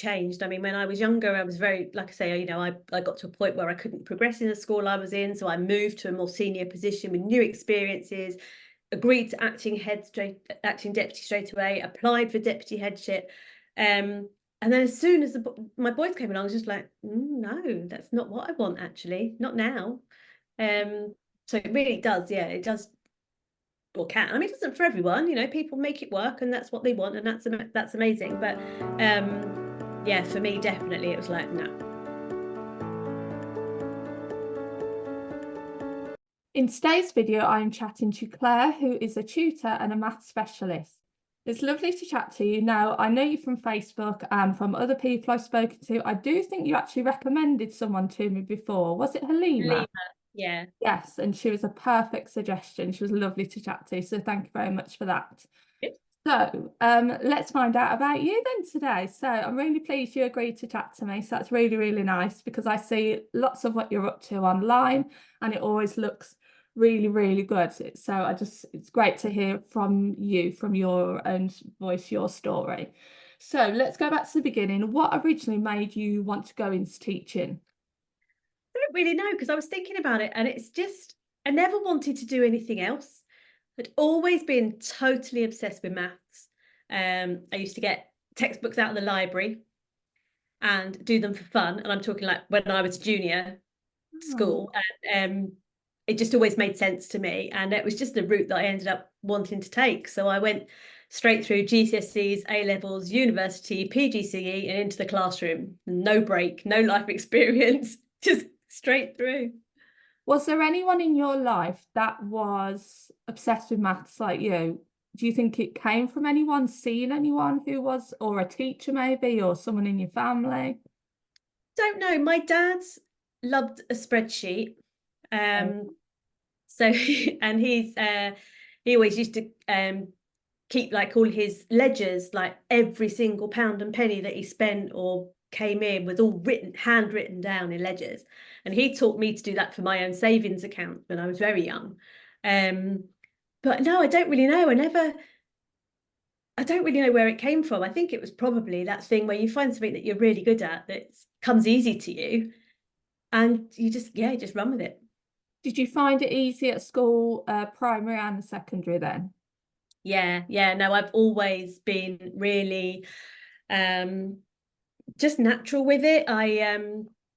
changed. I mean, when I was younger, I was very, like I say, I got to a point where I couldn't progress in the school I was in. So I moved to a more senior position with new experiences, agreed to acting deputy straight away, applied for deputy headship. And then as soon as my boys came along, I was just like, no, that's not what I want, actually, not now. So it really does, yeah, it does, or can. I mean, it doesn't for everyone, people make it work and that's what they want, and that's amazing. But yeah, for me, definitely, it was like, no. In today's video, I'm chatting to Claire, who is a tutor and a maths specialist. It's lovely to chat to you. Now, I know you from Facebook and from other people I've spoken to. I do think you actually recommended someone to me before. Was it Halima? Lima, yeah. Yes, and she was a perfect suggestion. She was lovely to chat to. So thank you very much for that. Good. So let's find out about you then today. So I'm really pleased you agreed to chat to me. So that's really, really nice because I see lots of what you're up to online and it always looks really, really good. So it's great to hear from you, from your own voice, your story. So let's go back to the beginning. What originally made you want to go into teaching? I don't really know, because I was thinking about it and it's just, I never wanted to do anything else. I'd always been totally obsessed with maths. I used to get textbooks out of the library and do them for fun. And I'm talking like when I was junior Oh. school. And it just always made sense to me. And it was just the route that I ended up wanting to take. So I went straight through GCSEs, A levels, university, PGCE, and into the classroom. No break, no life experience, just straight through. Was there anyone in your life that was obsessed with maths like you? Do you think it came from anyone, seeing anyone who was, or a teacher maybe, or someone in your family? Don't know. My dad loved a spreadsheet. Oh. So and he always used to keep like all his ledgers, like every single pound and penny that he spent or came in was all handwritten down in ledgers. And he taught me to do that for my own savings account when I was very young. Um, but no, I don't really know. I don't really know where it came from. I think it was probably that thing where you find something that you're really good at that comes easy to you, and you just run with it. Did you find it easy at school, primary and secondary then? Yeah. No, I've always been really just natural with it. I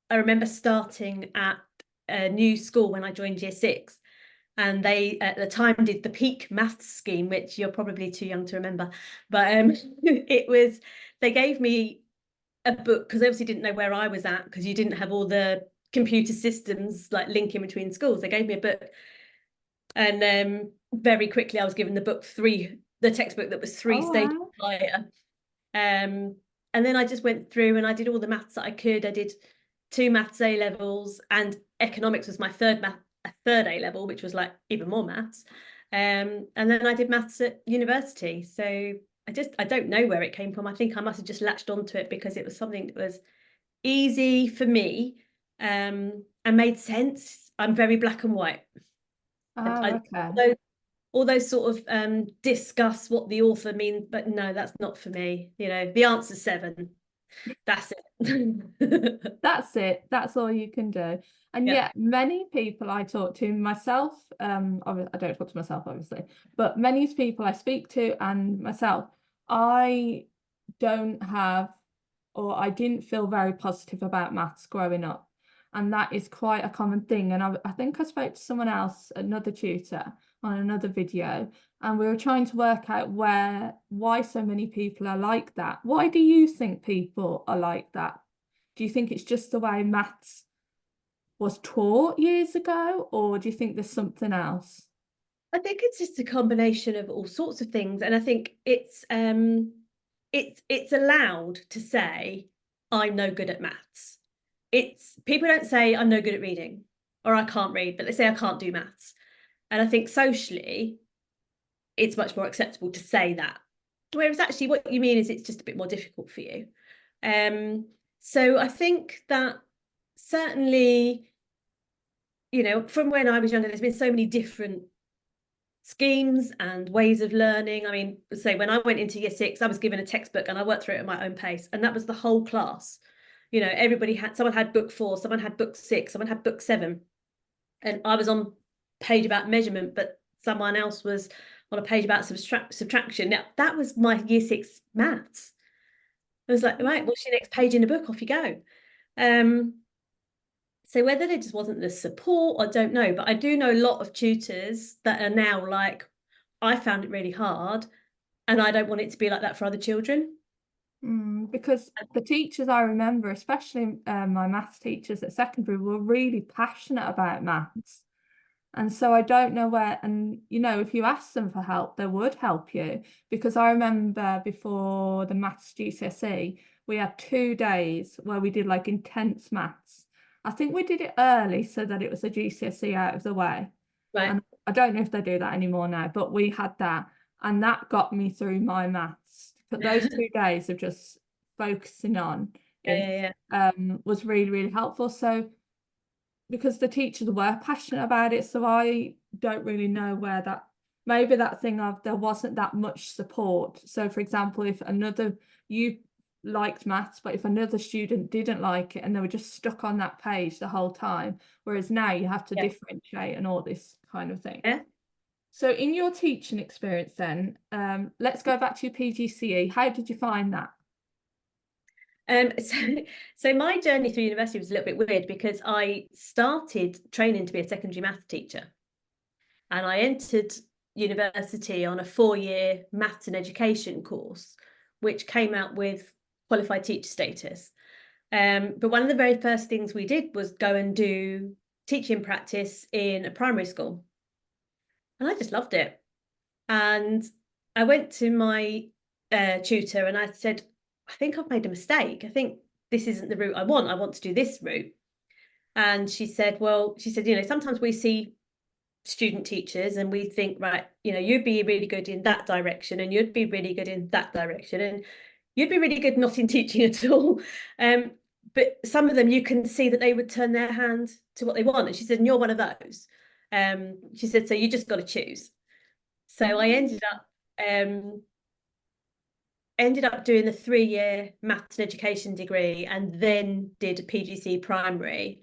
remember starting at a new school when I joined year six, and they at the time did the peak maths scheme, which you're probably too young to remember. But it was, they gave me a book because they obviously didn't know where I was at, because you didn't have all the computer systems like linking between schools. They gave me a book, and very quickly I was given the textbook that was three Oh, stages wow. higher. And then I just went through and I did all the maths that I could. I did 2 maths A levels, and economics was my third A level, which was like even more maths. And then I did maths at university. So I don't know where it came from. I think I must have just latched onto it because it was something that was easy for me, and made sense. I'm very black and white. Oh, I okay. all those sort of discuss what the author means, but no, that's not for me. The answer's 7. That's it. That's it. That's all you can do. And Yeah. yet, many people I talk to, myself, I don't talk to myself, obviously, but many people I speak to and myself, I don't have, or I didn't feel very positive about maths growing up. And that is quite a common thing. And I think I spoke to someone else, another tutor, on another video, and we were trying to work out why so many people are like that. Why do you think people are like that? Do you think it's just the way maths was taught years ago, or do you think there's something else? I think it's just a combination of all sorts of things, and I think it's allowed to say I'm no good at maths. It's people don't say I'm no good at reading or I can't read, but they say I can't do maths. And I think socially it's much more acceptable to say that. Whereas actually what you mean is it's just a bit more difficult for you. So I think that certainly, from when I was younger, there's been so many different schemes and ways of learning. I mean, say when I went into year 6, I was given a textbook and I worked through it at my own pace, and that was the whole class. You know, everybody had, someone had book 4, someone had book 6, someone had book 7, and I was on page about measurement, but someone else was on a page about subtraction. Now that was my year 6 maths. I was like, right, what's your next page in the book? Off you go. So whether there just wasn't the support, I don't know, but I do know a lot of tutors that are now like, I found it really hard, and I don't want it to be like that for other children. Because the teachers I remember, especially my maths teachers at secondary, were really passionate about maths. And so I don't know where, and you know, if you ask them for help, they would help you. Because I remember before the maths GCSE, we had 2 days where we did like intense maths. I think we did it early so that it was a GCSE out of the way. Right. And I don't know if they do that anymore now, but we had that, and that got me through my maths. But those 2 days of just focusing on it was really, really helpful. So because the teachers were passionate about it, so I don't really know where that, maybe that thing of there wasn't that much support. So for example, if you liked maths, but if another student didn't like it and they were just stuck on that page the whole time, whereas now you have to differentiate and all this kind of thing. Yeah. So in your teaching experience then, let's go back to your PGCE. How did you find that? So my journey through university was a little bit weird, because I started training to be a secondary maths teacher, and I entered university on a 4-year maths and education course, which came out with qualified teacher status. But one of the very first things we did was go and do teaching practice in a primary school, and I just loved it. And I went to my tutor and I said, I think I've made a mistake. I think this isn't the route I want. I want to do this route. And she said, you know, sometimes we see student teachers and we think, right, you know, you'd be really good in that direction, and you'd be really good in that direction, and you'd be really good not in teaching at all. But some of them, you can see that they would turn their hand to what they want. And she said, and you're one of those. She said, so you just got to choose. So I ended up doing the 3-year maths and education degree, and then did a PGC primary.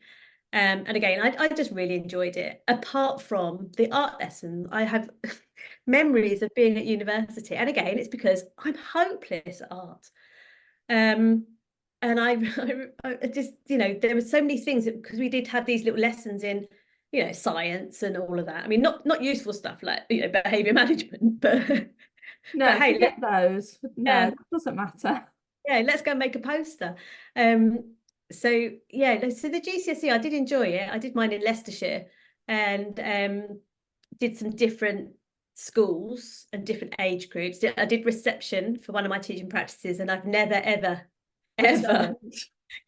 And again, I just really enjoyed it. Apart from the art lessons, I have memories of being at university. And again, it's because I'm hopeless at art. And I just, you know, there were so many things, because we did have these little lessons in, you know, science and all of that. I mean, not useful stuff like, you know, behavior management, but No, hey, forget those. No, yeah, that doesn't matter. yeah, let's go and make a poster. So yeah, so the GCSE, I did enjoy it. I did mine in Leicestershire, and did some different schools and different age groups. I did reception for one of my teaching practices, and I've never, ever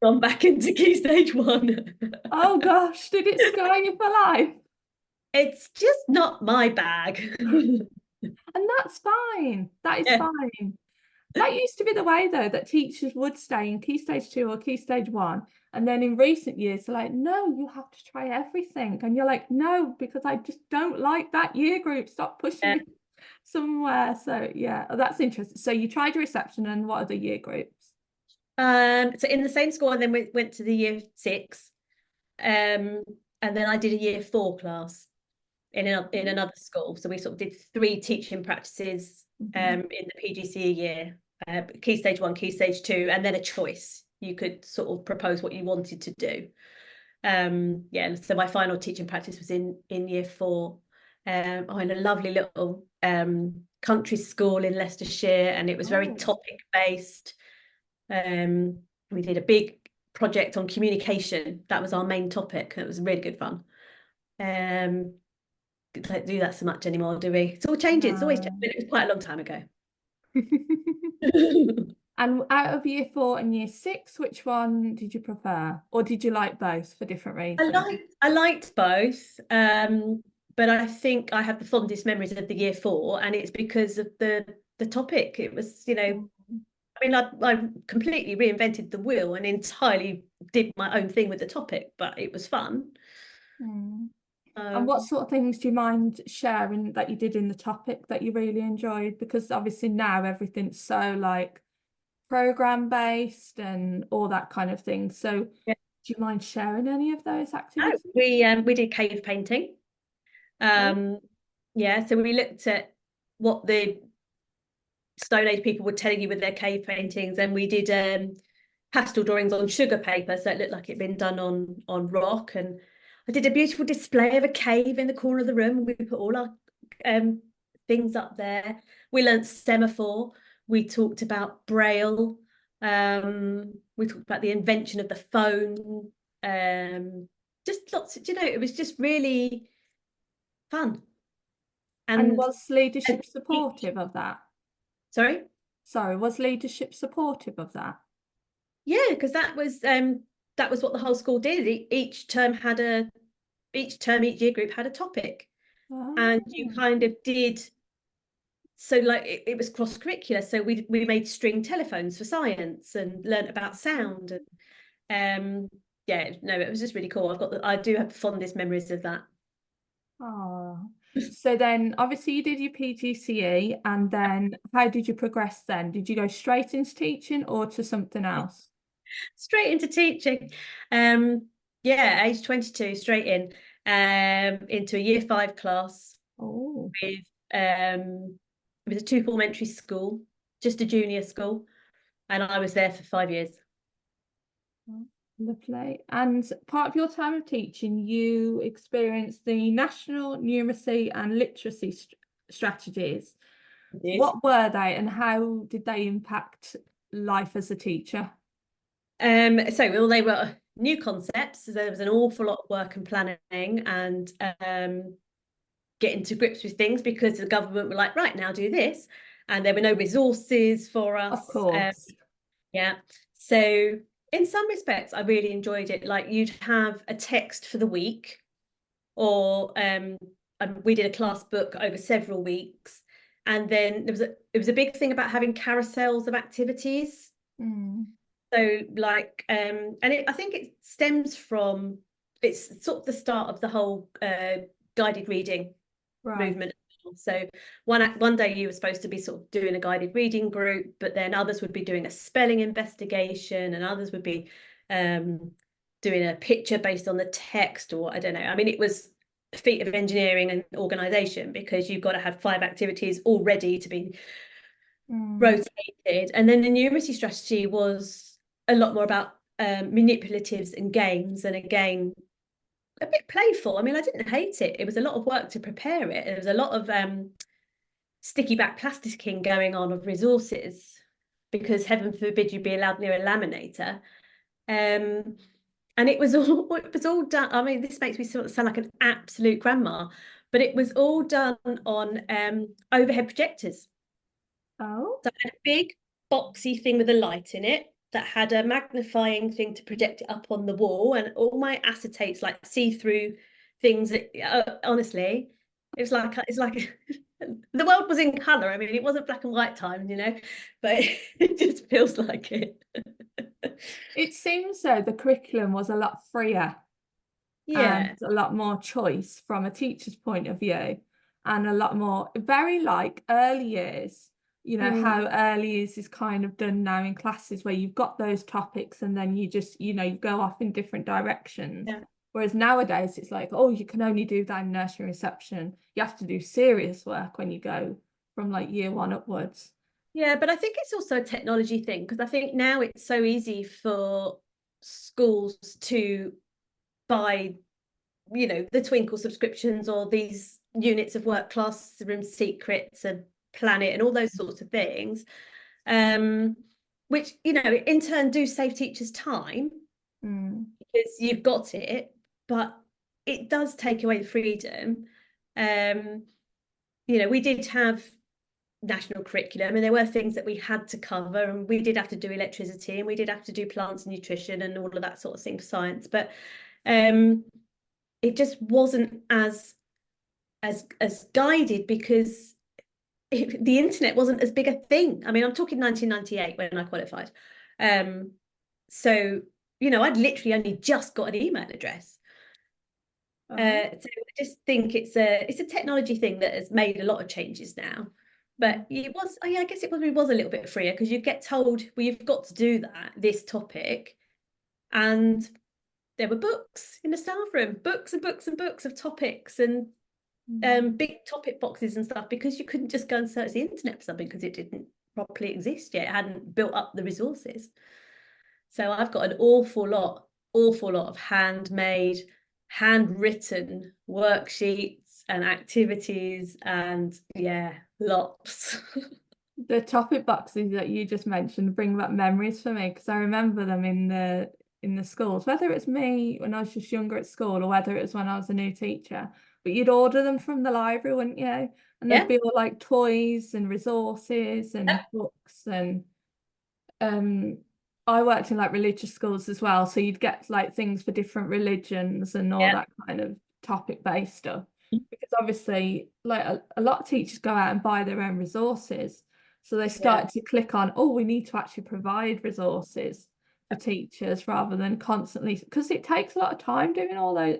gone back into Key Stage 1. Oh gosh, did it scar you for life? It's just not my bag. And that's fine. That is Yeah. fine. That used to be the way, though, that teachers would stay in Key Stage 2 or Key Stage 1. And then in recent years, they're like, no, you have to try everything. And you're like, no, because I just don't like that year group. Stop pushing me somewhere. So yeah, that's interesting. So you tried your reception, and what are the year groups? So in the same school, and then we went to the year 6. And then I did a year 4 class in another school. So we sort of did 3 teaching practices in the PGCE year, Key Stage 1, Key Stage 2, and then a choice. You could sort of propose what you wanted to do. Yeah, so my final teaching practice was in year 4, in a lovely little country school in Leicestershire, and it was very topic based. We did a big project on communication. That was our main topic. It was really good fun. Don't do that so much anymore, do we? It's all changing. No. It's always changing. It was quite a long time ago. And out of year 4 and year 6, which one did you prefer, or did you like both for different reasons? I liked both, but I think I have the fondest memories of the year 4, and it's because of the topic. It was, you know, I mean, I completely reinvented the wheel and entirely did my own thing with the topic, but it was fun. And what sort of things do you mind sharing that you did in the topic that you really enjoyed? Because obviously now everything's so like program based and all that kind of thing. So Yeah. do you mind sharing any of those Oh, activities? we did cave painting. Oh, Yeah, so we looked at what the Stone Age people were telling you with their cave paintings, and we did pastel drawings on sugar paper, so it looked like it'd been done on rock. And I did a beautiful display of a cave in the corner of the room. We put all our um, things up there. We learnt semaphore. We talked about Braille. We talked about the invention of the phone. Just lots, you know, it was just really fun. and And, was leadership and supportive of that? sorry, Sorry, was leadership supportive of that? yeah, because that was what the whole school did. Each year group had a topic, and you Oh, kind of did. So like it was cross curricular. So we made string telephones for science and learnt about sound. And yeah, no, it was just really cool. I do have the fondest memories of that. oh. So then obviously you did your PGCE and then how did you progress then? Did you go straight into teaching or to something else? Straight into teaching. Yeah, age 22, straight in into a year 5 class Oh, with it was a 2 form entry school, just a junior school, and I was there for 5 years. lovely. And part of your time of teaching, you experienced the national numeracy and literacy strategies. I did. What were they and how did they impact life as a teacher? So well, they were new concepts. So there was an awful lot of work and planning and getting to grips with things because the government were like, right, now do this. And there were no resources for Of us. course. Yeah. So in some respects, I really enjoyed it. Like you'd have a text for the week, or we did a class book over several weeks. And then it was a big thing about having carousels of activities. Mm, So like I think it stems from it's sort of the start of the whole guided reading right. movement. So one day you were supposed to be sort of doing a guided reading group, but then others would be doing a spelling investigation, and others would be doing a picture based on the text, or I don't know. I mean, it was a feat of engineering and organisation because you've got to have 5 activities all ready to be Mm, rotated. And then the numeracy strategy was a lot more about manipulatives and games, and again a bit playful. I mean, I didn't hate it. It was a lot of work to prepare it. There was a lot of sticky back plasticking going on of resources because heaven forbid you be allowed near a laminator. And it was all done. I mean, this makes me sort of sound like an absolute grandma, but it was all done on overhead projectors. oh, So I had a big boxy thing with a light in it that had a magnifying thing to project it up on the wall, and all my acetates, like see-through things that honestly, it's like the world was in color. I mean, it wasn't black and white time, you know, but it just feels like it. it seems though the curriculum was a lot freer and Yeah. a lot more choice from a teacher's point of view and a lot more very like early years, you know, Mm, how early years is kind of done now in classes where you've got those topics and then you just, you know, you go off in different directions. yeah. Whereas nowadays it's like, oh, you can only do that in nursery reception. You have to do serious work when you go from like year 1 upwards. Yeah, but I think it's also a technology thing because I think now it's so easy for schools to buy, you know, the Twinkle subscriptions or these units of work, Classroom Secrets and Planet and all those sorts of things, um, which, you know, in turn do save teachers time Mm, because you've got it, but it does take away the freedom. Um, you know, we did have national curriculum and there were things that we had to cover, and we did have to do electricity and we did have to do plants and nutrition and all of that sort of thing for science, but it just wasn't as guided because the internet wasn't as big a thing. I mean, I'm talking 1998 when I qualified. So, you know, I'd literally only just got an email address. So I just think it's a technology thing that has made a lot of changes now. But it was, oh yeah, I guess it probably was a little bit freer because you get told, well, you've got to do this topic. And there were books in the staff room, books and books and books of topics and big topic boxes and stuff, because you couldn't just go and search the internet for something because it didn't properly exist yet. It hadn't built up the resources. So I've got an awful lot of handmade, handwritten worksheets and activities, and yeah, lots. The topic boxes that you just mentioned bring back memories for me, because I remember them in the schools, whether it's me when I was just younger at school or whether it was when I was a new teacher. But you'd order them from the library, wouldn't you? And Yeah. there'd be all like toys and resources and books and I worked in like religious schools as well, so you'd get like things for different religions and all that kind of topic based stuff. Because obviously, like a lot of teachers go out and buy their own resources, so they start to click on, oh, we need to actually provide resources for teachers rather than constantly, because it takes a lot of time doing all those.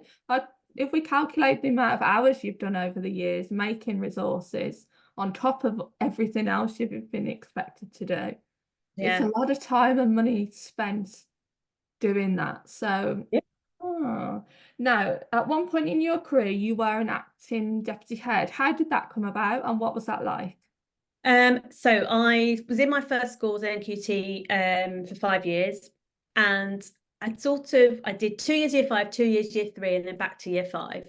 If we calculate the amount of hours you've done over the years making resources on top of everything else you've been expected to do. It's a lot of time and money spent doing that. So, now, at one point in your career, you were an acting deputy head. How did that come about, and what was that like? So I was in my first school as NQT for 5 years, and I did 2 years year 5, 2 years year 3, and then back to year 5.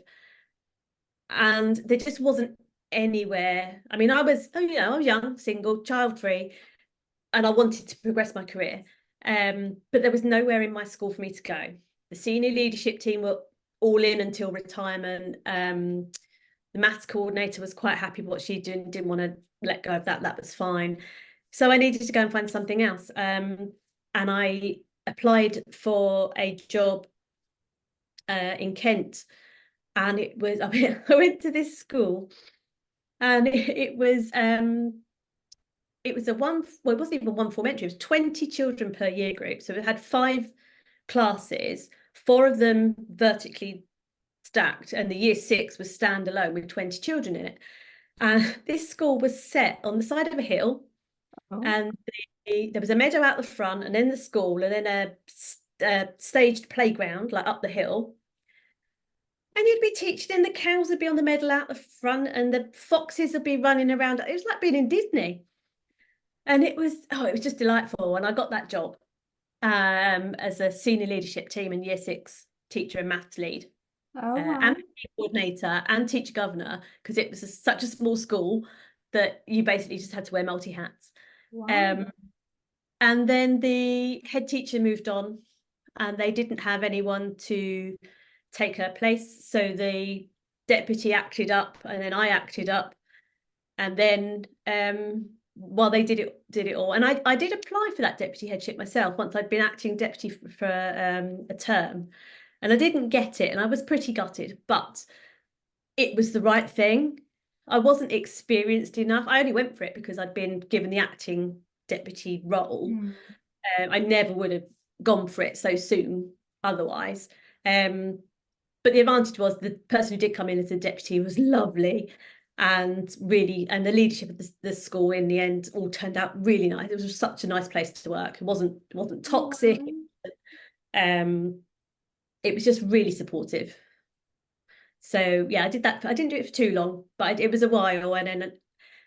And there just wasn't anywhere. I mean, I was young, single, child free, and I wanted to progress my career. But there was nowhere in my school for me to go. The senior leadership team were all in until retirement. The maths coordinator was quite happy with what she didn't want to let go of that. That was fine. So I needed to go and find something else. And I applied for a job in Kent. And it was, I went to this school, and it was a one, well, it wasn't even one form entry, it was 20 children per year group. So it had 5 classes, 4 of them vertically stacked, and the year 6 was standalone with 20 children in it. And this school was set on the side of a hill, and there was a meadow out the front, and then the school, and then a staged playground like up the hill. And you'd be teaching, and the cows would be on the meadow out the front, and the foxes would be running around. It was like being in Disney. And it was just delightful. And I got that job as a senior leadership team and year 6 teacher and maths lead. And coordinator and teacher governor, because it was such a small school that you basically just had to wear multi hats. And then the head teacher moved on, and they didn't have anyone to take her place. So the deputy acted up, and then I acted up. And then while they did it all, and I did apply for that deputy headship myself once I'd been acting deputy for a term, and I didn't get it, and I was pretty gutted, but it was the right thing. I wasn't experienced enough. I only went for it because I'd been given the acting deputy role. I never would have gone for it so soon otherwise. But the advantage was the person who did come in as a deputy was lovely, and the leadership of the school in the end all turned out really nice. It was such a nice place to work. It wasn't toxic. It was just really supportive. So yeah, I did that. I didn't do it for too long, but it was a while, and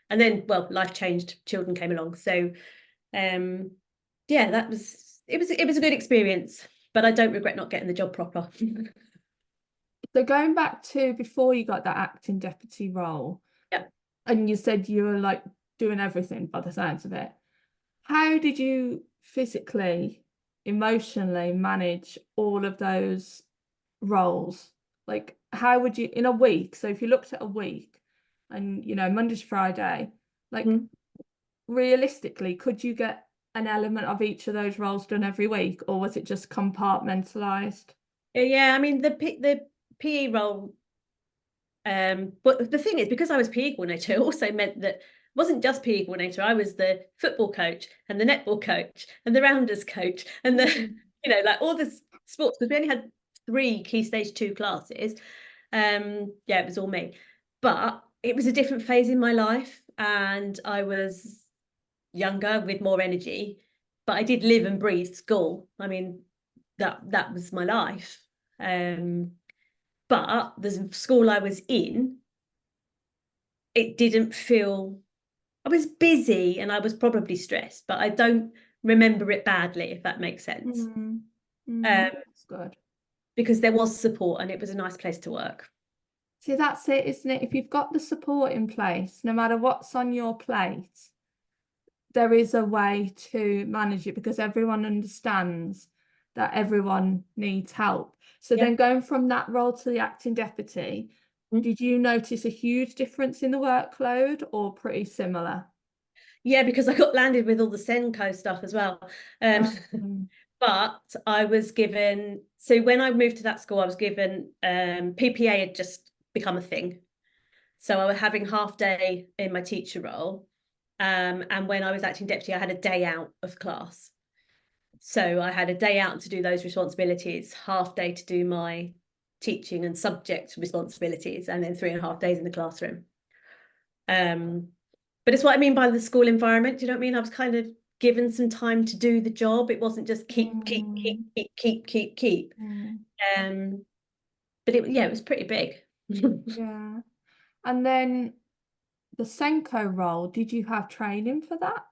then well, life changed. Children came along, so yeah, it was a good experience, but I don't regret not getting the job proper. So going back to before you got that acting deputy role, and you said you were like doing everything by the sounds of it. How did you physically, emotionally manage all of those roles? Like, how would you, in a week, so if you looked at a week and, Monday to Friday, like realistically, could you get an element of each of those roles done every week, or was it just compartmentalized? Yeah, I mean, the PE role, but the thing is, because I was PE coordinator, it also meant that it wasn't just PE coordinator. I was the football coach and the netball coach and the rounders coach and the like all the sports, because we only had 3 key stage 2 classes. Yeah, it was all me. But it was a different phase in my life, and I was younger with more energy, but I did live and breathe school. I mean, that was my life. But the school I was in, it didn't feel, I was busy and I was probably stressed, but I don't remember it badly, if that makes sense. That's good. Because there was support and it was a nice place to work. See, that's it, isn't it? If you've got the support in place, no matter what's on your plate, there is a way to manage it because everyone understands that everyone needs help. So Yeah. then going from that role to the acting deputy, did you notice a huge difference in the workload or pretty similar? Yeah, because I got landed with all the Senko stuff as well. But I was given, so when I moved to that school, I was given, PPA had just become a thing. So I was having half day in my teacher role. And when I was acting deputy, I had a day out of class. So I had a day out to do those responsibilities, half day to do my teaching and subject responsibilities, and then 3.5 days in the classroom. But it's what I mean by the school environment. Do you know what I mean? I was kind of given some time to do the job. It wasn't just keep. But it was pretty big. Yeah. And then the Senko role, did you have training for that?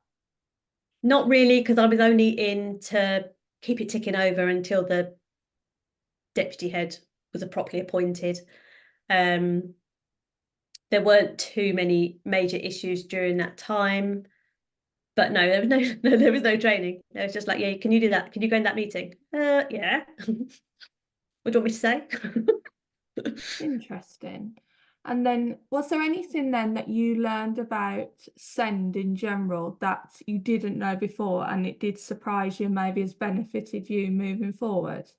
Not really, because I was only in to keep it ticking over until the deputy head was properly appointed. There weren't too many major issues during that time. But no, there was no, there was no training. It was just like, yeah, can you do that? Can you go in that meeting? Yeah. What do you want me to say? Interesting. And then was there anything then that you learned about SEND in general that you didn't know before and it did surprise you, maybe has benefited you moving forward?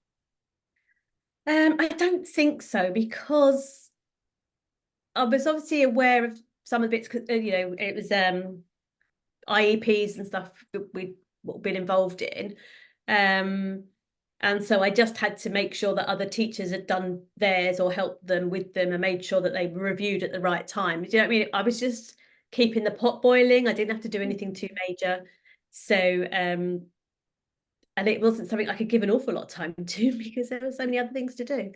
I don't think so, because I was obviously aware of some of the bits, it was IEPs and stuff that we'd been involved in. And so I just had to make sure that other teachers had done theirs or helped them with them and made sure that they were reviewed at the right time. Do you know what I mean? I was just keeping the pot boiling. I didn't have to do anything too major. So, and it wasn't something I could give an awful lot of time to because there were so many other things to do.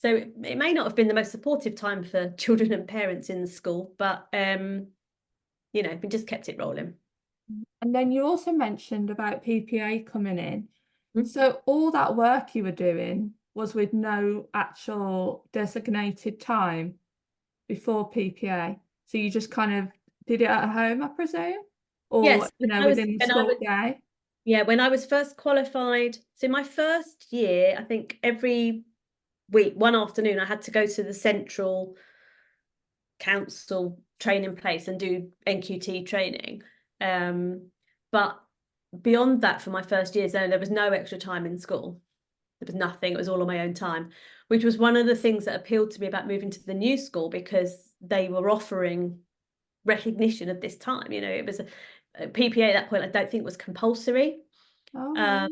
So it may not have been the most supportive time for children and parents in the school, but we just kept it rolling. And then you also mentioned about PPA coming in. Mm-hmm. So all that work you were doing was with no actual designated time before PPA. So you just kind of did it at home, I presume? Or, Yes, within the school day? Yeah, when I was first qualified, so my first year, I think every week, one afternoon, I had to go to the central council training place and do NQT training. But beyond that, for my first year, so there was no extra time in school. There was nothing. It was all on my own time, which was one of the things that appealed to me about moving to the new school, because they were offering recognition of this time. It was a PPA at that point, I don't think was compulsory. Oh,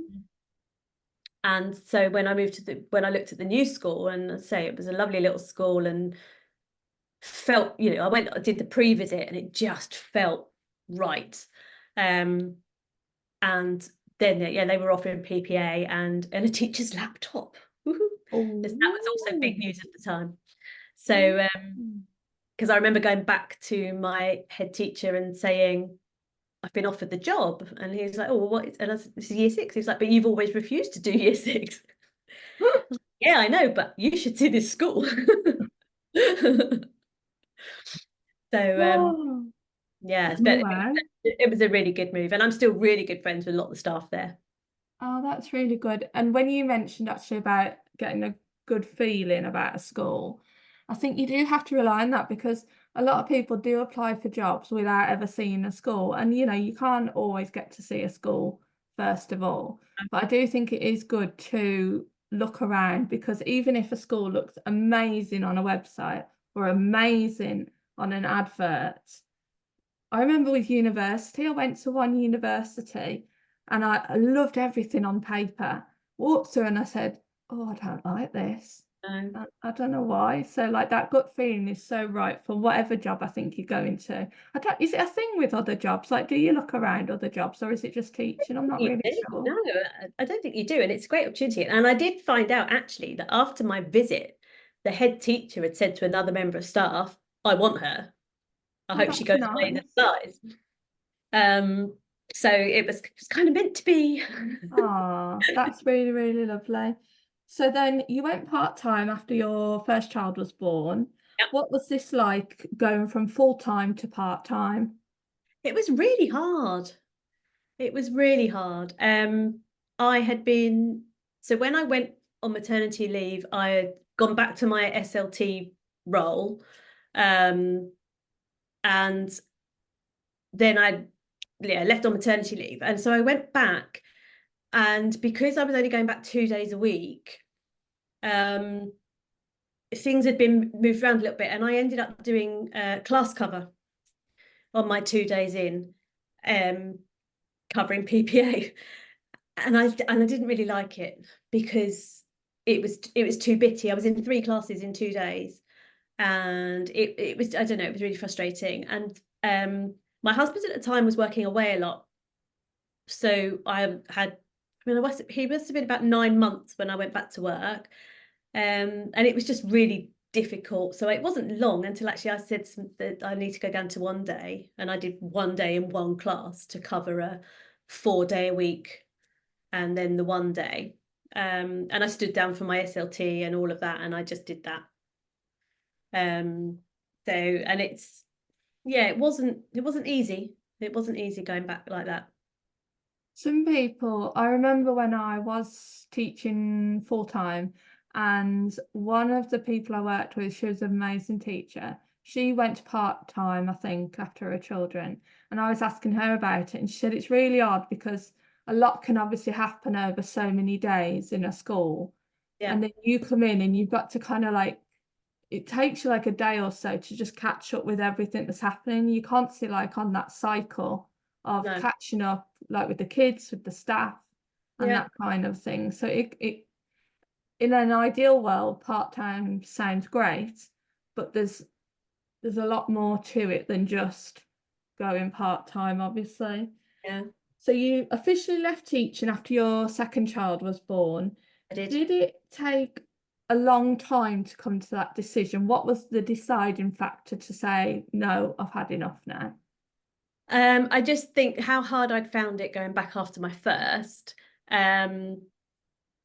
And so when I looked at the new school, and I say it was a lovely little school, and felt, I did the pre-visit and it just felt right. And then they were offering PPA and a teacher's laptop. That was also big news at the time. So because I remember going back to my head teacher and saying, I've been offered the job, and he was like, oh, well, what is, and I said, this is year 6. He's like, but you've always refused to do year 6. Yeah, I know, but you should see this school. So yeah, but it was a really good move, and I'm still really good friends with a lot of the staff there. Oh, that's really good. And when you mentioned actually about getting a good feeling about a school, I think you do have to rely on that because a lot of people do apply for jobs without ever seeing a school. And you can't always get to see a school first of all. But I do think it is good to look around, because even if a school looks amazing on a website or amazing on an advert, I remember with university, I went to one university and I loved everything on paper. Walked through and I said, oh, I don't like this. I don't know why. So like that gut feeling is so right for whatever job I think you go into. I don't, is it a thing with other jobs? Like, do you look around other jobs or is it just teaching? I'm not You really do. sure. No, I don't think you do. And it's a great opportunity. And I did find out actually that after my visit, the head teacher had said to another member of staff, I want her. I Oh, hope she that's goes away in the nice. slides. So it was kind of meant to be. Ah, that's really, really lovely. So then you went part-time after your first child was born. Yeah. What was this like going from full-time to part-time? It was really hard. It was really hard. I had been, so when I went on maternity leave, I had gone back to my SLT role. Um, and then I left on maternity leave. And so I went back, and because I was only going back 2 days a week, um, things had been moved around a little bit, and I ended up doing class cover on my 2 days in, um, covering PPA. And I didn't really like it because it was too bitty. I was in 3 classes in 2 days, and it was, I don't know, it was really frustrating. And my husband at the time was working away a lot, so he must have been about 9 months when I went back to work, and it was just really difficult. So it wasn't long until actually I said that I need to go down to 1 day, and I did 1 day in one class to cover a 4 day a week and then the 1 day. And I stood down for my SLT and all of that, and I just did that. So, and it wasn't easy. It wasn't easy going back like that. Some people, I remember when I was teaching full-time, and one of the people I worked with, she was an amazing teacher. She went part-time, I think, after her children, and I was asking her about it, and she said it's really odd because a lot can obviously happen over so many days in a school, Yeah, and then you come in and you've got to kind of like, it takes you like a day or so to just catch up with everything that's happening. You can't see like on that cycle of no, catching up like with the kids, with the staff and yeah, that kind of thing. So it in an ideal world, part-time sounds great, but there's a lot more to it than just going part-time, obviously. yeah. So you officially left teaching after your second child was born. I did. Did it take a long time to come to that decision? What was the deciding factor to say, no, I've had enough now? I just think how hard I'd found it going back after my first. Um,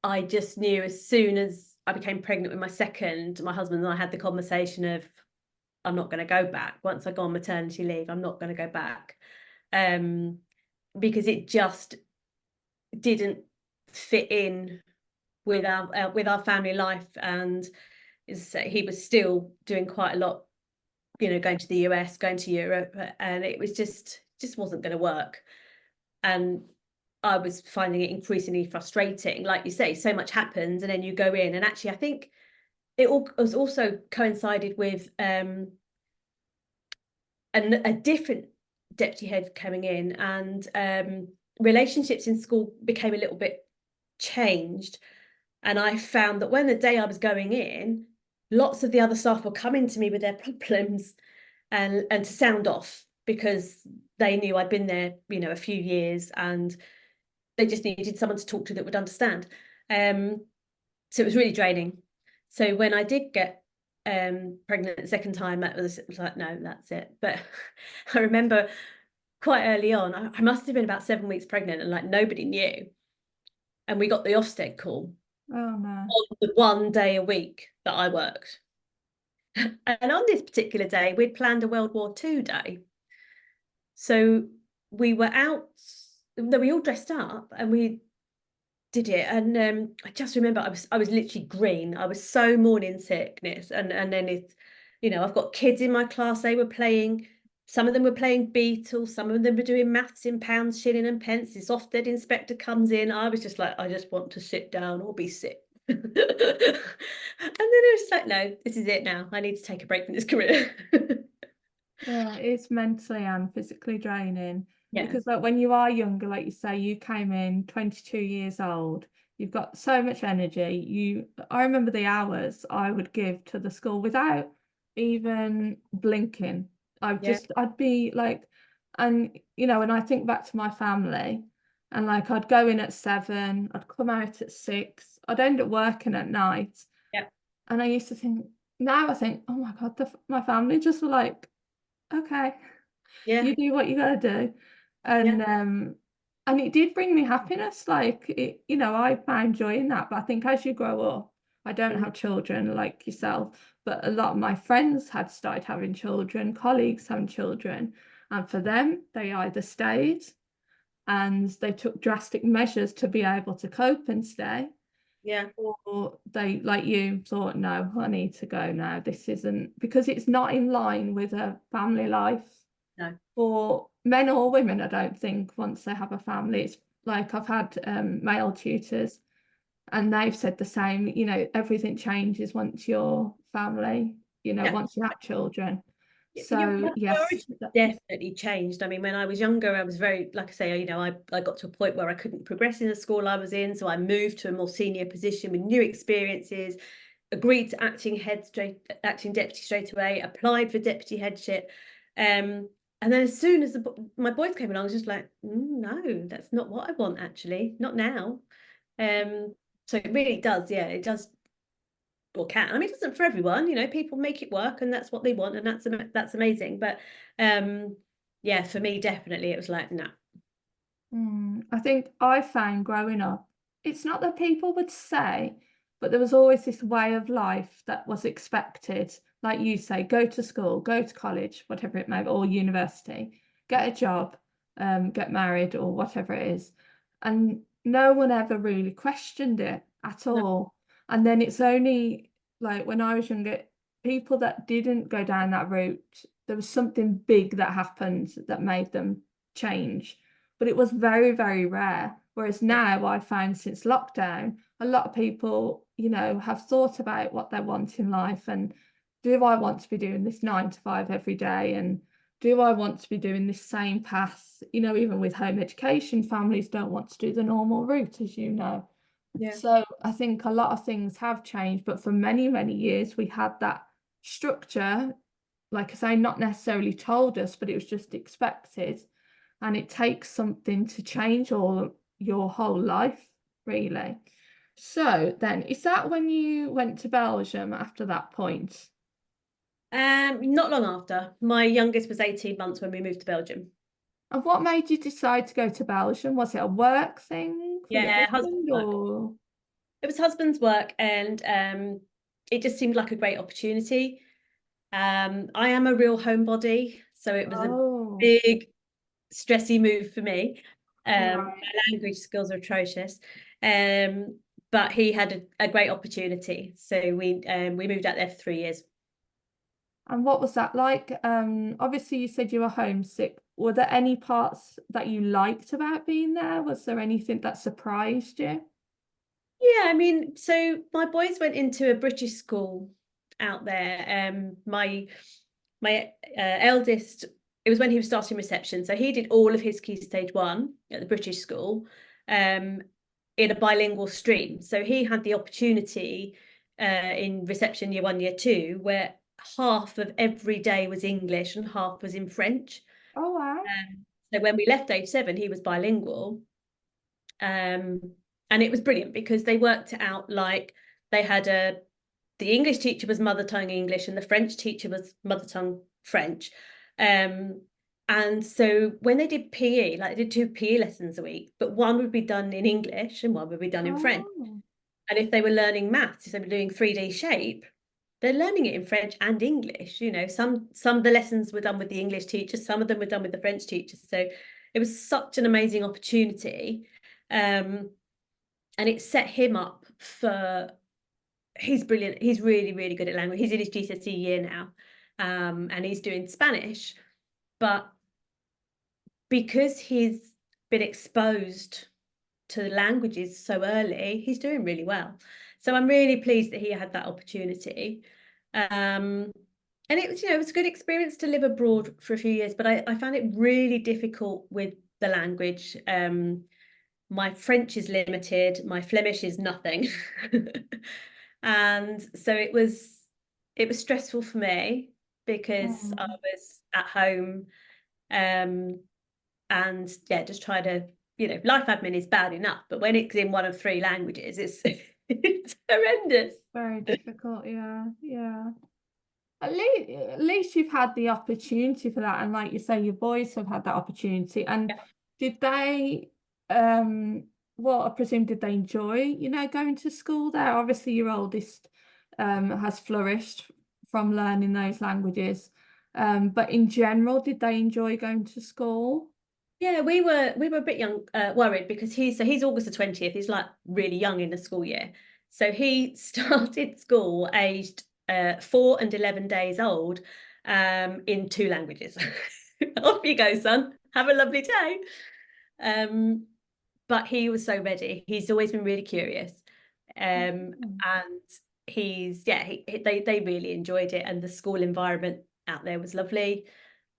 I just knew as soon as I became pregnant with my second, my husband and I had the conversation of, I'm not going to go back. Once I go on maternity leave, I'm not going to go back. Um, because it just didn't fit in with our family life, and he was still doing quite a lot, going to the US, going to Europe, and it was just wasn't going to work. And I was finding it increasingly frustrating. Like you say, so much happens, and then you go in, and actually, I think it all was also coincided with a different deputy head coming in, and relationships in school became a little bit changed. And I found that when the day I was going in, lots of the other staff were coming to me with their problems, and to sound off because they knew I'd been there, a few years, and they just needed someone to talk to that would understand. So it was really draining. So when I did get pregnant the second time, it was like, no, that's it. But I remember quite early on, I must have been about 7 weeks pregnant, and like nobody knew. And we got the Ofsted call Oh no. on the 1 day a week that I worked. And on this particular day, we'd planned a World War II day. So we were out, we all dressed up and we did it. And I just remember I was literally green. I was so morning sickness. And then I've got kids in my class, they were playing, some of them were playing Beatles, some of them were doing maths in pounds, shilling and pence. This Ofsted inspector comes in. I was just like, I just want to sit down or be sick. And then it was like, no, this is it now. I need to take a break from this career. Yeah, it's mentally and physically draining Yeah, because like when you are younger, like you say, you came in 22 years old, You've got so much energy. I remember the hours I would give to the school without even blinking. Yeah. I'd be like, and when I think back to my family, and like I'd go in at 7, I'd come out at 6, I'd end up working at night. Yeah. And I used to think, now I think, oh my God, my family just were like, okay, Yeah. you do what you gotta do. Yeah. And it did bring me happiness. Like I found joy in that. But I think as you grow up, I don't Mhm. have children like yourself, but a lot of my friends had started having children, colleagues having children, and for them, they either stayed and they took drastic measures to be able to cope and stay, Yeah. or they, like you, thought, no, I need to go now. This isn't, because it's not in line with a family life No. for men or women. I don't think once they have a family, it's like I've had male tutors and they've said the same, everything changes once you're family, Yeah. once you have children. Your So yes. priorities definitely changed. I mean, when I was younger, I was very, like I say, I got to a point where I couldn't progress in the school I was in. So I moved to a more senior position with new experiences, agreed to acting deputy straight away, applied for deputy headship. And then as soon as my boys came along, I was just like, no, that's not what I want, actually, not now. So it really does, yeah, it does, or can. I mean, it doesn't for everyone, people make it work and that's what they want, and that's amazing. But yeah, for me, definitely it was like, no. I think I found growing up, it's not that people would say, but there was always this way of life that was expected. Like you say, go to school, go to college, whatever it may be, or university, get a job, get married, or whatever it is. And no one ever really questioned it at No. all. And then it's only like when I was younger, people that didn't go down that route, there was something big that happened that made them change, but it was very, very rare. Whereas Yeah. now I find since lockdown, a lot of people, have thought about what they want in life, and do I want to be doing this 9 to 5 every day? And do I want to be doing this same path? Even with home education, families don't want to do the normal route, as you know. Yeah. So I think a lot of things have changed, but for many, many years we had that structure, like I say, not necessarily told us, but it was just expected. And it takes something to change all your whole life, really. So then, is that when you went to Belgium after that point? Not long after. My youngest was 18 months when we moved to Belgium. And what made you decide to go to Belgium? Was it a work thing for your Yeah, husband's husband, work. or? It was husband's work, and it just seemed like a great opportunity. I am a real homebody, so it was a Oh, big stressy move for me. right. My language skills are atrocious. But he had a great opportunity. So we moved out there for 3 years. And what was that like? Obviously you said you were homesick. Were there any parts that you liked about being there? Was there anything that surprised you? Yeah, I mean, so my boys went into a British school out there. My eldest, it was when he was starting reception, so he did all of his Key Stage 1 at the British school, um, in a bilingual stream. So he had the opportunity in reception year 1, year 2, where half of every day was English and half was in French. Oh, wow. So when we left age 7, he was bilingual. Um, and it was brilliant because they worked it out like they had the English teacher was mother tongue English and the French teacher was mother tongue French. And so when they did PE, like they did 2 PE lessons a week, but one would be done in English and one would be done in French. Oh, And if they were learning maths, if they were doing 3D shape, they're learning it in French and English. Some of the lessons were done with the English teacher, some of them were done with the French teacher. So it was such an amazing opportunity. And it set him up for, he's brilliant. He's really, really good at language. He's in his GCSE year now. And he's doing Spanish. But because he's been exposed to the languages so early, he's doing really well. So I'm really pleased that he had that opportunity. And it was a good experience to live abroad for a few years, but I found it really difficult with the language. my French is limited, my Flemish is nothing. And so it was stressful for me because I Mm. was at home, and yeah, just try to, life admin is bad enough, but when it's in one of three languages, it's it's horrendous. Very difficult, yeah, yeah. At least you've had the opportunity for that, and like you say, your boys have had that opportunity. And did they, well, I presume, did they enjoy, going to school there? Obviously, your oldest has flourished from learning those languages. But in general, did they enjoy going to school? Yeah, we were a bit worried because he's August the 20th. He's like really young in the school year. So he started school aged 4 and 11 days old, in two languages. Off you go, son. Have a lovely day. Um, but he was so ready. He's always been really curious. Mm. And they really enjoyed it, and the school environment out there was lovely.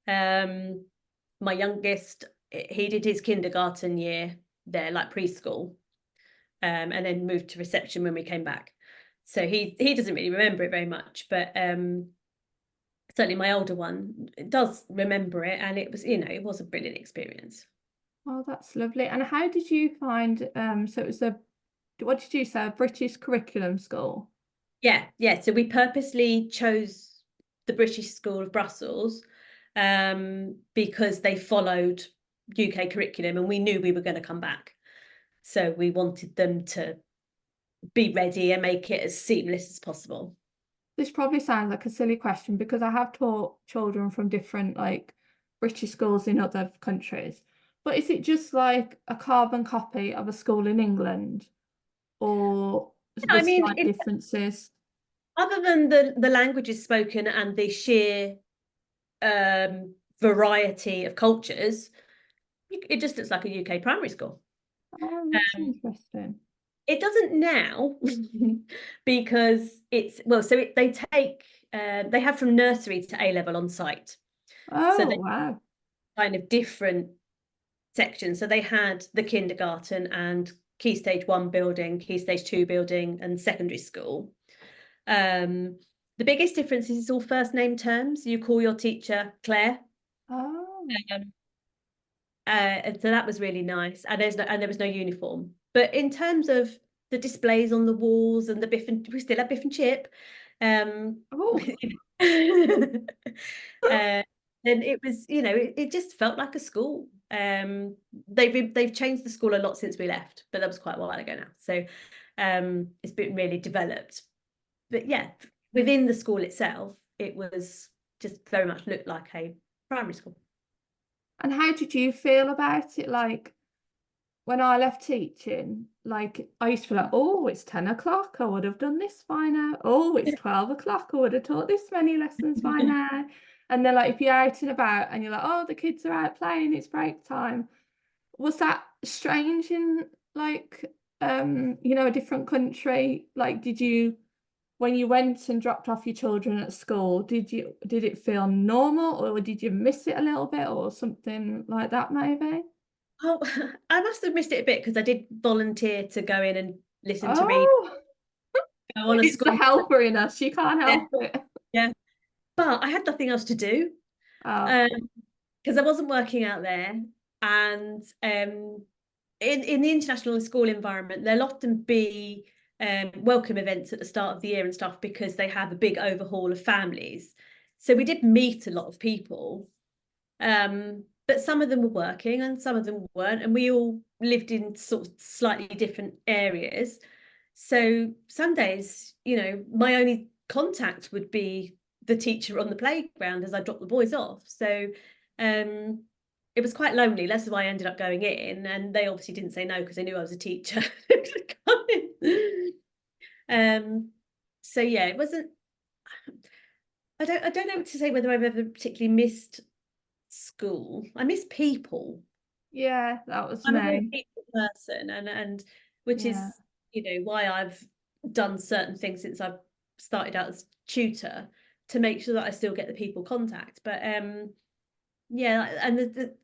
Um, my youngest, he did his kindergarten year there, like preschool, and then moved to reception when we came back. So he doesn't really remember it very much, but certainly my older one does remember it, and it was a brilliant experience. Oh, that's lovely. And how did you find, so it was what did you say, a British curriculum school? Yeah. So we purposely chose the British School of Brussels, because they followed UK curriculum, and we knew we were going to come back. So we wanted them to be ready and make it as seamless as possible. This probably sounds like a silly question because I have taught children from different like British schools in other countries. But is it just like a carbon copy of a school in England or I with mean, slight differences? other than the languages spoken and the sheer variety of cultures, it just looks like a UK primary school. Oh, that's Um, interesting. it doesn't now because they have from nursery to A level on site. So Oh, they wow. kind of different sections. So they had the kindergarten and Key Stage 1 building, Key Stage 2 building, and secondary school. The biggest difference is it's all first name terms. You call your teacher Claire. Oh, Um, and so that was really nice. And there was no uniform. But in terms of the displays on the walls and we still have Biff and Chip. oh. uh, and it was, it just felt like a school. They've changed the school a lot since we left, but that was quite a while ago now. So it's been really developed. But yeah, within the school itself, it was just very much looked like a primary school. And how did you feel about it? Like, when I left teaching, like I used to feel like, oh, it's 10 o'clock, I would have done this by now. Oh, it's 12 o'clock, I would have taught this many lessons by now. And then like if you're out and about and you're like, oh, the kids are out playing, it's break time. Was that strange in like a different country? Like did you when you went and dropped off your children at school, did it feel normal or did you miss it a little bit or something like that maybe? Oh, I must have missed it a bit because I did volunteer to go in and listen to read, Oh, go on a it's the school. helper in us. She can't Yeah, help it. yeah. But I had nothing else to do, Oh, because I wasn't working out there. And in the international school environment, there'll often be welcome events at the start of the year and stuff because they have a big overhaul of families. So we did meet a lot of people, but some of them were working and some of them weren't, and we all lived in sort of slightly different areas. So some days, my only contact would be the teacher on the playground as I dropped the boys off. So um, it was quite lonely. That's why I ended up going in, and they obviously didn't say no because they knew I was a teacher. um, so yeah, it wasn't. I don't know what to say whether I've ever particularly missed school. I miss people. yeah, that was I'm a very me. people person, and which Yeah. is why I've done certain things since I've started out as tutor, to make sure that I still get the people contact. But yeah, and the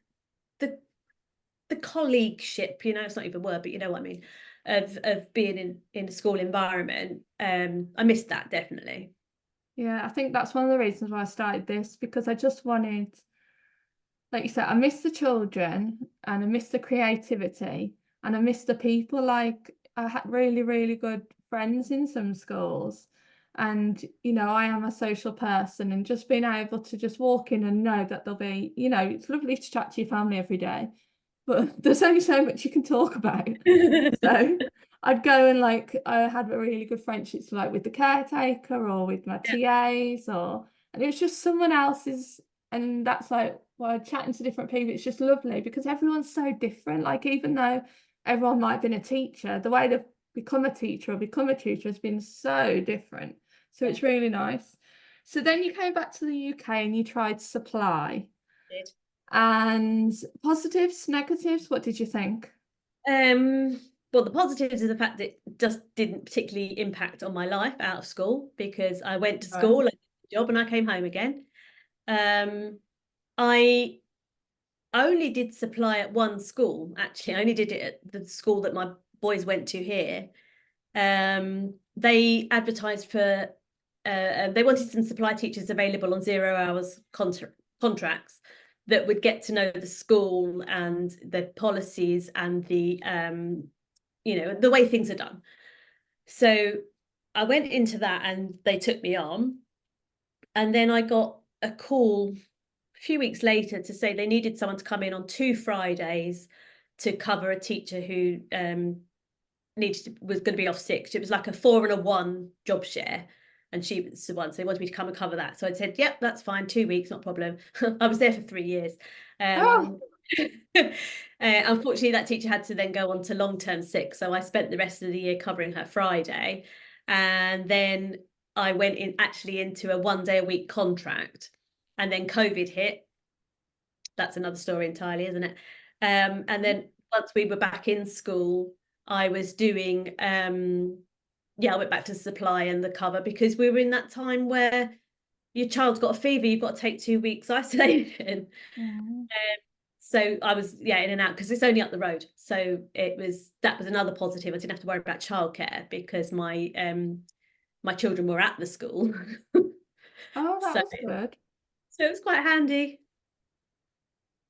the colleagueship, you know, it's not even a word, but you know what I mean, of being in a school environment. I missed that definitely. Yeah, I think that's one of the reasons why I started this, because I just wanted, like you said, I miss the children and I miss the creativity and I miss the people. Like I had really, really good friends in some schools. And, you know, I am a social person, and just being able to just walk in and know that there'll be, you know, it's lovely to chat to your family every day, but there's only so much you can talk about. So I'd go and, like, I had a really good friendships like with the caretaker or with my Yeah. TAs, and it was just someone else's. And that's like, while chatting to different people, it's just lovely because everyone's so different. Like, even though everyone might have been a teacher, the way they've become a teacher or become a tutor has been so different. So it's really nice. So then you came back to the UK and you tried supply. Did. And positives, negatives, what did you think? Well, the positives is the fact that it just didn't particularly impact on my life out of school, because I went to Right. school, I did the job, and I came home again. I only did supply at one school, actually. I only did it at the school that my boys went to here. They advertised for, they wanted some supply teachers available on 0 hours contracts that would get to know the school and the policies and the, you know, the way things are done. So I went into that and they took me on. And then I got a call a few weeks later to say they needed someone to come in on 2 Fridays to cover a teacher who was going to be off sick. It was like a 4 and a 1 job share, and she was the one, so they wanted me to come and cover that. So I said, yep, that's fine, 2 weeks, not a problem. I was there for 3 years. Oh, Unfortunately, that teacher had to then go on to long-term sick, so I spent the rest of the year covering her Friday, and then I went in actually into a 1 day a week contract, and then COVID hit. That's another story entirely, isn't it? And then once we were back in school, I was doing, yeah, I went back to supply and the cover, because we were in that time where your child's got a fever, you've got to take 2 weeks isolation. mm. So I was, yeah, in and out, because it's only up the road. So that was another positive. I didn't have to worry about childcare because my children were at the school. Oh, that So was good. it was quite handy.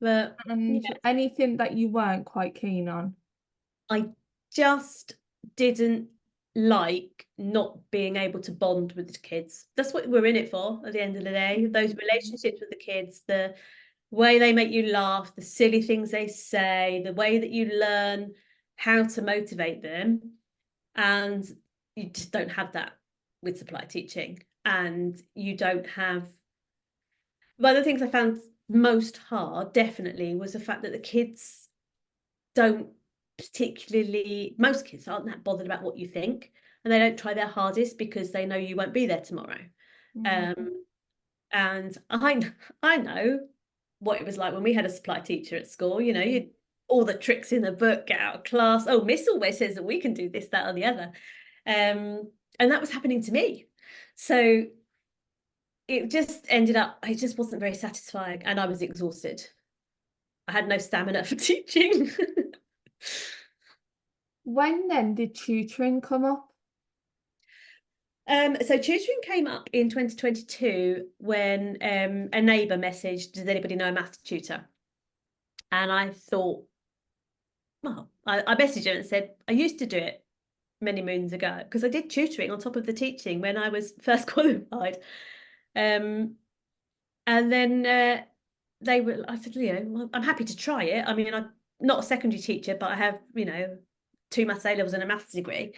But And yeah, anything that you weren't quite keen on? I just didn't like not being able to bond with the kids. That's what we're in it for at the end of the day. Those relationships with the kids, the way they make you laugh, the silly things they say, the way that you learn how to motivate them. And you just don't have that with supply teaching. And you don't have, one of the things I found most hard, definitely, was the fact that the kids don't particularly, most kids aren't that bothered about what you think, and they don't try their hardest because they know you won't be there tomorrow. Mm. Um, and I know what it was like when we had a supply teacher at school. You know, you all the tricks in the book, get out of class. Oh, Miss always says that we can do this, that, or the other. And that was happening to me. So it just ended up, it just wasn't very satisfying, and I was exhausted. I had no stamina for teaching. When then did tutoring come up? So tutoring came up in 2022 when a neighbour messaged, does anybody know a maths tutor? And I thought, well, I messaged her and said, I used to do it many moons ago, because I did tutoring on top of the teaching when I was first qualified. And then I said, you know, well, I'm happy to try it. I mean, I'm not a secondary teacher, but I have, you know, 2 maths A levels and a maths degree.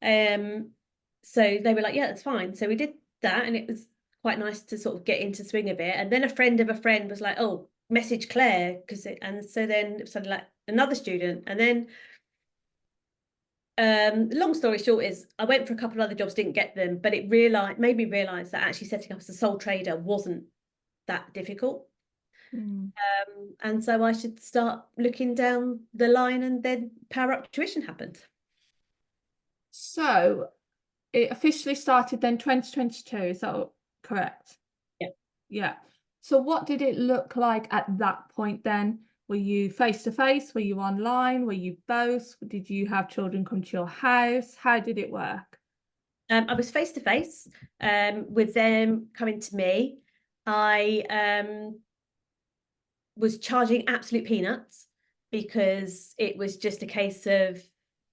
So they were like, yeah, that's fine. So we did that, and it was quite nice to sort of get into swing of it. And then a friend of a friend was like, oh, message Claire, and so then it was suddenly like another student. And then long story short is I went for a couple of other jobs, didn't get them, but it made me realize that actually setting up as a sole trader wasn't that difficult. Mm. And so I should start looking down the line, and then Power Up Tuition happened. So it officially started then 2022, is that correct? Yeah. Yeah. So what did it look like at that point then? Were you face to face? Were you online? Were you both? Did you have children come to your house? How did it work? I was face to face with them coming to me. I was charging absolute peanuts because it was just a case of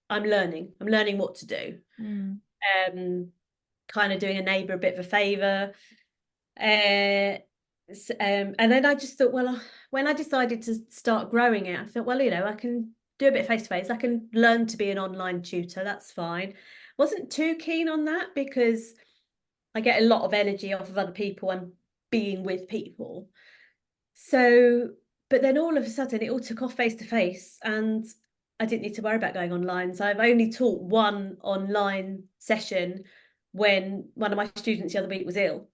I'm learning what to do. Kind of doing a neighbour a bit of a favour. And then I just thought, well, when I decided to start growing it, I thought, well, I can do a bit face to face. I can learn to be an online tutor. That's fine. Wasn't too keen on that because I get a lot of energy off of other people and being with people. So, but then all of a sudden it all took off face to face and I didn't need to worry about going online. So I've only taught one online session when one of my students the other week was ill.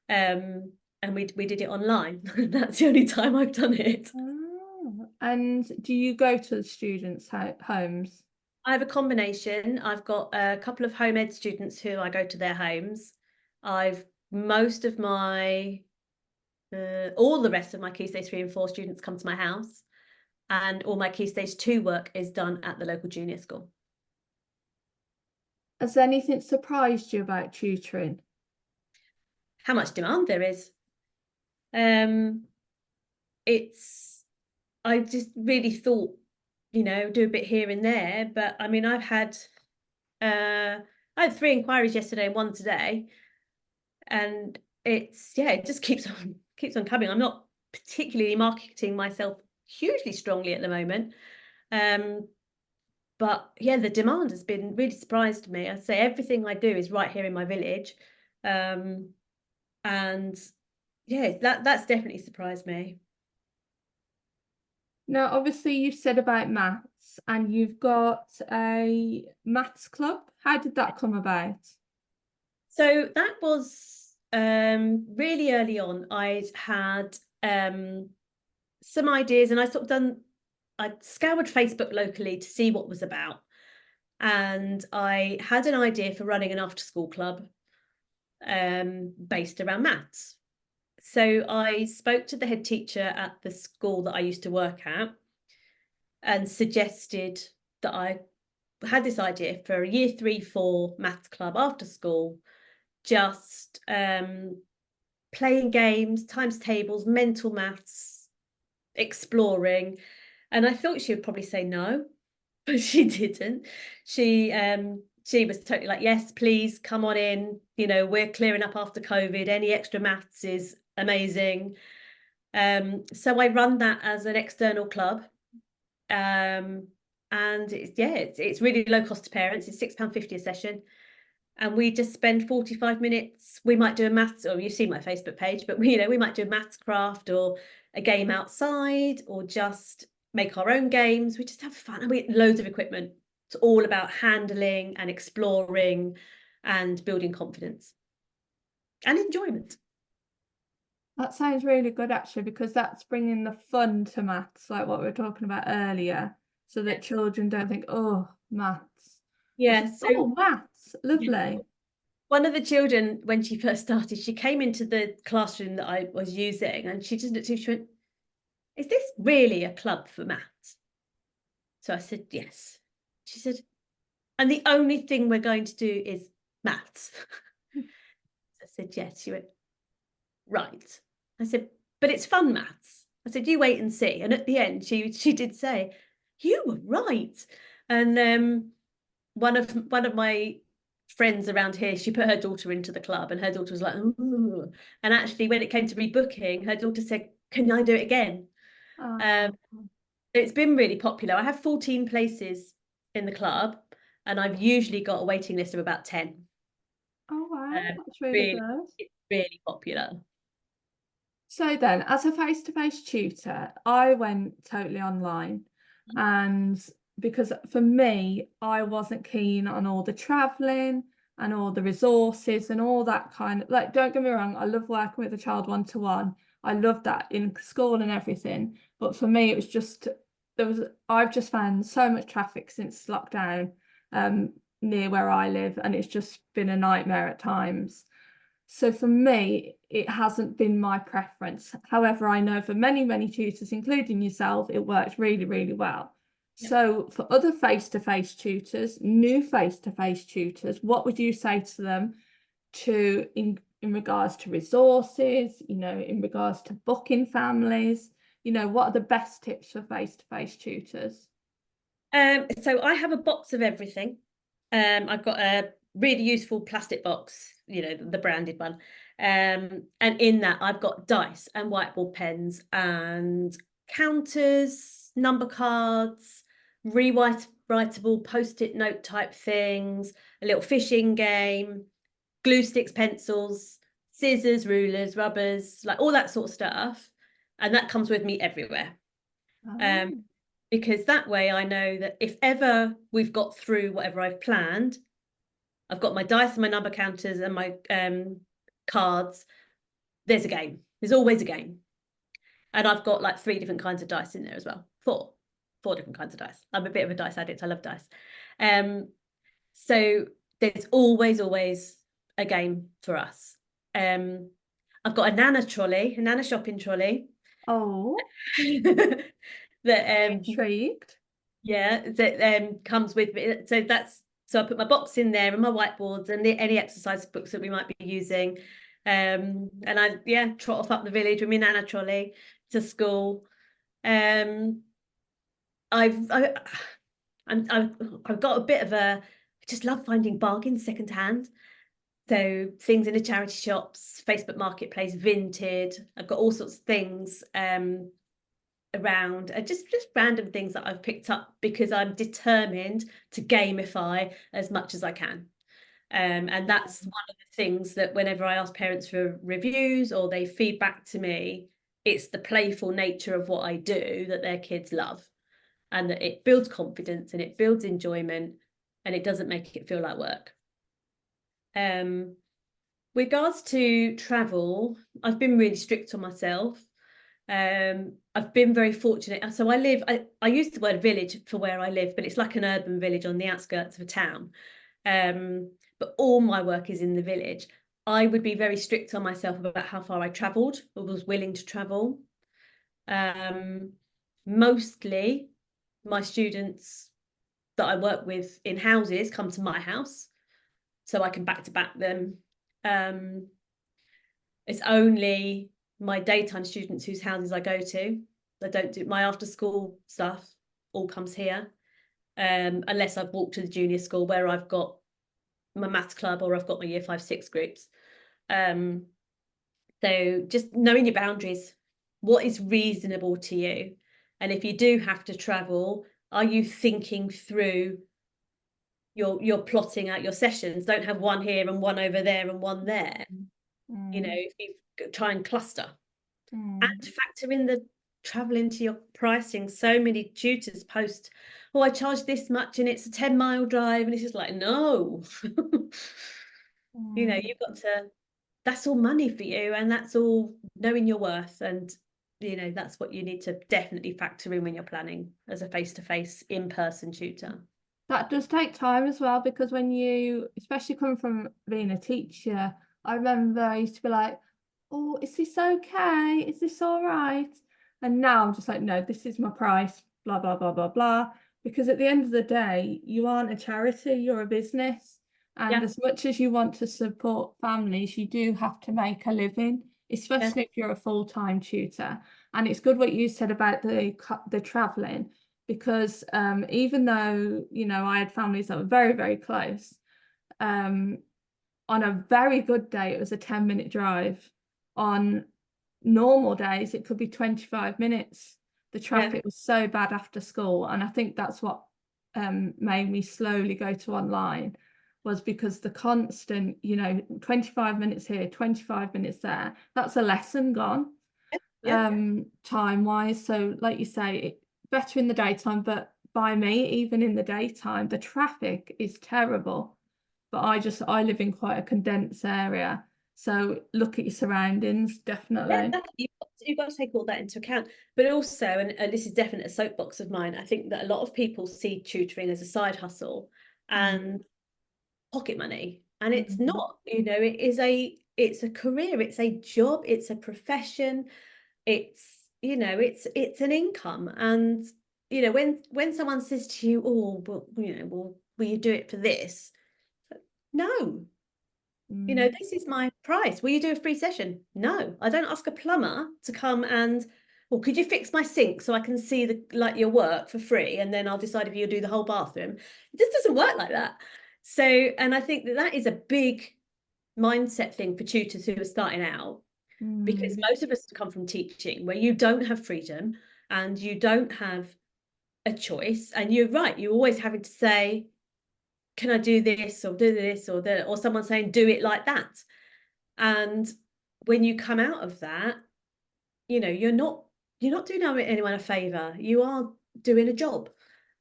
And we did it online. That's the only time I've done it. Oh, and do you go to the students' homes? I have a combination. I've got a couple of home ed students who I go to their homes. Most of my all the rest of my Key Stage 3 and 4 students come to my house, and all my Key Stage 2 work is done at the local junior school. Has anything surprised you about tutoring? How much demand there is. I just really thought, do a bit here and there, but I mean, I had 3 inquiries yesterday and 1 today, and it just keeps on coming. I'm not particularly marketing myself hugely strongly at the moment, but yeah, the demand has been really surprised me. I'd say everything I do is right here in my village, and yeah, that's definitely surprised me. Now, obviously, you've said about maths and you've got a maths club. How did that come about? So that was really early on. I'd had some ideas and I scoured Facebook locally to see what was about. And I had an idea for running an after school club based around maths. So I spoke to the head teacher at the school that I used to work at and suggested that I had this idea for a year 3-4 maths club after school, just playing games, times tables, mental maths, exploring. And I thought she would probably say no, but she didn't. She was totally like, yes, please come on in. We're clearing up after COVID. Any extra maths is amazing. So I run that as an external club. And it's really low cost to parents. It's £6.50 a session. And we just spend 45 minutes. We might do a maths, or you see my Facebook page, but we might do a maths craft or a game outside, or just make our own games. We just have fun, and we get loads of equipment. It's all about handling and exploring and building confidence and enjoyment. That sounds really good, actually, because that's bringing the fun to maths, like what we were talking about earlier, so that children don't think, oh, maths. Yeah. Oh, maths, lovely. One of the children, when she first started, she came into the classroom that I was using, and she just looked at me, she went, "Is this really a club for maths?" So I said, "Yes." She said, "And the only thing we're going to do is maths?" I said, "Yes." She went, "Right." I said, "But it's fun maths." I said, "You wait and see." And at the end, she did say, "You were right." And one of my friends around here, she put her daughter into the club, and her daughter was like, "Ooh." And actually, when it came to rebooking, her daughter said, "Can I do it again?" Oh. It's been really popular. I have 14 places in the club, and I've usually got a waiting list of about 10. Oh, wow, that's really Really, good. it's really popular. So then, as a face-to-face tutor, I went totally online, and because for me, I wasn't keen on all the traveling and all the resources and all that kind of, like, don't get me wrong, I love working with a child one-to-one. I love that in school and everything. But for me, it was just, I've just found so much traffic since lockdown near where I live, and it's just been a nightmare at times. So for me, it hasn't been my preference. However, I know for many, many tutors, including yourself, it works really, really well. Yeah. So for other face-to-face tutors, new face-to-face tutors, what would you say to them in regards to resources, in regards to booking families, what are the best tips for face-to-face tutors? So I have a box of everything. I've got a really useful plastic box, the branded one. And in that I've got dice and whiteboard pens and counters, number cards, rewritable post-it note type things, a little fishing game, glue sticks, pencils, scissors, rulers, rubbers, like all that sort of stuff. And that comes with me everywhere. Um, Oh. because that way I know that if ever we've got through whatever I've planned, I've got my dice and my number counters and my cards. There's a game. There's always a game. And I've got like 3 different kinds of dice in there as well. Four different kinds of dice. I'm a bit of a dice addict. I love dice. So there's always a game for us. I've got a nana shopping trolley. Oh, that intrigued. Yeah, that comes with me. So I put my box in there and my whiteboards and any exercise books that we might be using. And I trot off up the village with my nana trolley to school. Um, I've I, I've got a bit of I just love finding bargains secondhand. So things in the charity shops, Facebook Marketplace, Vinted. I've got all sorts of things. Around just random things that I've picked up because I'm determined to gamify as much as I can. And that's one of the things that whenever I ask parents for reviews or they feed back to me, it's the playful nature of what I do that their kids love, and that it builds confidence and it builds enjoyment and it doesn't make it feel like work. Regards to travel, I've been really strict on myself. I've been very fortunate. So I use the word village for where I live, but it's like an urban village on the outskirts of a town. But all my work is in the village. I would be very strict on myself about how far I travelled or was willing to travel. Mostly my students that I work with in houses come to my house, so I can back to back them. It's only my daytime students whose houses I go to. I don't do my after school stuff, all comes here. Unless I've walked to the junior school where I've got my maths club or I've got my year 5, 6 groups. So just knowing your boundaries, what is reasonable to you? And if you do have to travel, are you thinking through you're plotting out your sessions? Don't have one here and one over there and one there. If you try and cluster. And factor in the travel into your pricing. So many tutors post, oh, I charge this much and it's a 10-mile drive. And it's just like, no. You've got to, that's all money for you. And that's all knowing your worth. And, that's what you need to definitely factor in when you're planning as a face-to-face in-person tutor. That does take time as well, because when you, especially coming from being a teacher, I remember I used to be like, oh, is this okay? Is this all right? And now I'm just like, no, this is my price, blah, blah, blah, blah, blah. Because at the end of the day, you aren't a charity, you're a business. And as much as you want to support families, you do have to make a living, especially if you're a full-time tutor. And it's good what you said about the traveling, because even though, I had families that were very, very close, on a very good day, it was a 10-minute drive. On normal days, it could be 25 minutes. The traffic was so bad after school. And I think that's what made me slowly go to online, was because the constant, 25 minutes here, 25 minutes there, that's a lesson gone, time-wise. So like you say, better in the daytime, but by me, even in the daytime, the traffic is terrible. But I live in quite a condensed area. So look at your surroundings, definitely. You've got to take all that into account. But also, and this is definitely a soapbox of mine, I think that a lot of people see tutoring as a side hustle and pocket money. And it's not, it's a career, it's a job, it's a profession, it's an income. And when someone says to you, oh, well, will you do it for this? No. This is my price. Will you do a free session? No, I don't ask a plumber to come and, well, could you fix my sink so I can see your work for free, and then I'll decide if you'll do the whole bathroom. It just doesn't work like that. So, and I think that is a big mindset thing for tutors who are starting out, because most of us come from teaching where you don't have freedom and you don't have a choice, and you're right, you're always having to say, can I do this or do this or someone saying do it like that. And when you come out of that, you're not doing anyone a favor, you are doing a job.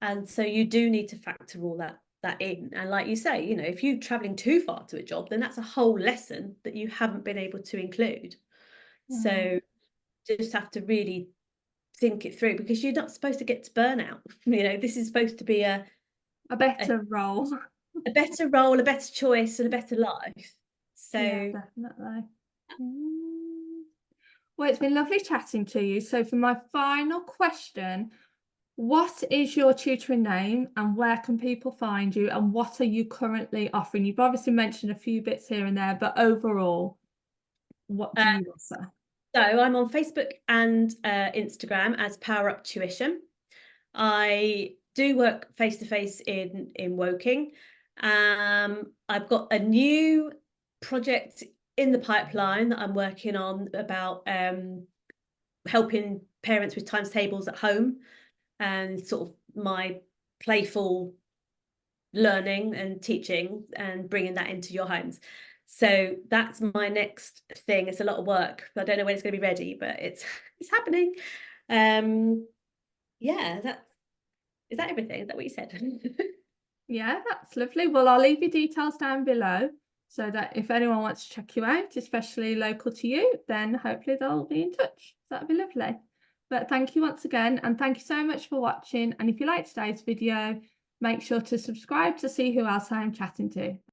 And so you do need to factor all that in. And like you say, if you're traveling too far to a job, then that's a whole lesson that you haven't been able to include. So just have to really think it through, because you're not supposed to get to burnout. This is supposed to be a better role. a better role, a better choice, and a better life. So yeah, definitely. Well, it's been lovely chatting to you. So for my final question, what is your tutoring name and where can people find you, and what are you currently offering? You've obviously mentioned a few bits here and there, but overall, what do you offer? So I'm on Facebook and Instagram as Power Up Tuition. I do work face-to-face in Woking. I've got a new project in the pipeline that I'm working on about helping parents with times tables at home, and sort of my playful learning and teaching and bringing that into your homes. So that's my next thing. It's a lot of work. I don't know when it's going to be ready, but it's happening. Yeah, is that everything? Is that what you said? Yeah, that's lovely. Well, I'll leave your details down below so that if anyone wants to check you out, especially local to you, then hopefully they'll be in touch. That'd be lovely. But thank you once again, and thank you so much for watching. And if you liked today's video, make sure to subscribe to see who else I'm chatting to.